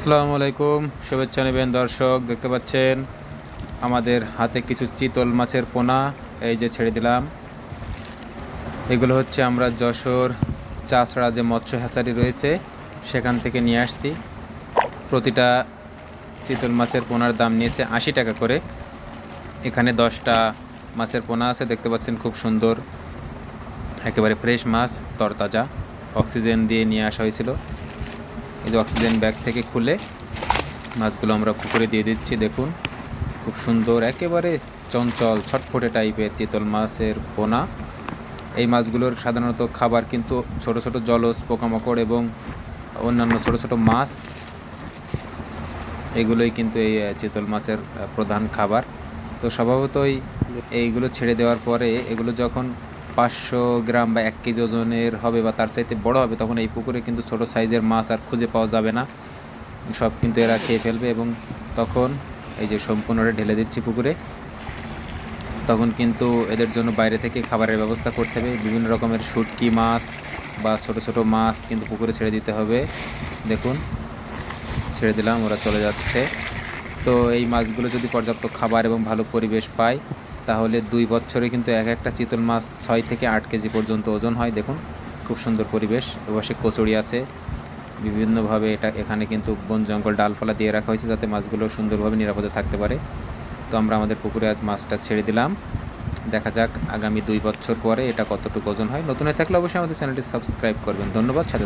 আসসালামু আলাইকুম, শুভেচ্ছা নেবেন দর্শক। দেখতে পাচ্ছেন আমাদের হাতে কিছু চিতল মাছের পোনা এই যে ছেড়ে দিলাম। এগুলো হচ্ছে আমরা যশোর চাষড়া যে মৎস্য হ্যাচারি রয়েছে সেখান থেকে নিয়ে আসছি। প্রতিটা চিতল মাছের পোনার দাম নিয়েছে 80 টাকা করে। এখানে 10টা মাছের পোনা আছে, দেখতে পাচ্ছেন খুব সুন্দর একেবারে ফ্রেশ মাছ, তরতাজা। অক্সিজেন দিয়ে নিয়ে আসা হয়েছিল। এই যে অক্সিজেন ব্যাগ থেকে খুলে মাছগুলো আমরা পুকুরে দিয়ে দিচ্ছি। দেখুন খুব সুন্দর একেবারে চঞ্চল ছটফটে টাইপের চিতল মাছের পোনা। এই মাছগুলোর সাধারণত খাবার কিন্তু ছোট ছোট জলজ পোকামাকড় এবং অন্যান্য ছোট ছোট মাছ, এগুলোই কিন্তু এই চিতল মাছের প্রধান খাবার। তো স্বভাবতই এইগুলো ছেড়ে দেওয়ার পরে এগুলো যখন 500 গ্রাম বা 1 কেজি ওজনের হবে বা তার চাইতে বড় হবে, তখন এই পুকুরে কিন্তু ছোট সাইজের মাছ আর খুঁজে পাওয়া যাবে না, সব কিন্তু এরা খেয়ে ফেলবে। এবং তখন এই যে সম্পূর্ণটা ঢেলে দিচ্ছি পুকুরে, তখন কিন্তু এদের জন্য বাইরে থেকে খাবারের ব্যবস্থা করতে হবে। বিভিন্ন রকমের শুটকি মাছ বা ছোট ছোট মাছ কিন্তু পুকুরে ছেড়ে দিতে হবে। দেখুন ছেড়ে দিলাম, ওরা চলে যাচ্ছে। তো এই মাছগুলো যদি পর্যাপ্ত খাবার এবং ভালো পরিবেশ পায়, তাহলে 2 বছরে কিন্তু এক একটা চিতল মাছ 6 থেকে 8 কেজি পর্যন্ত ওজন হয়। দেখুন খুব সুন্দর পরিবেশ। এপাশে কচুরি আছে, বিভিন্নভাবে এখানে কিন্তু বন জঙ্গল ডালপালা দিয়ে রাখা হয়েছে যাতে মাছগুলো সুন্দরভাবে নিরাপদে থাকতে পারে। তো আমরা আমাদের পুকুরে আজ মাছটা ছেড়ে দিলাম। দেখা যাক আগামী 2 বছর পরে এটা কতটুকু ওজন হয়। নতুন হয়ে থাকলে অবশ্যই আমাদের চ্যানেলটি সাবস্ক্রাইব করবেন। ধন্যবাদ, সাথে থাকুন।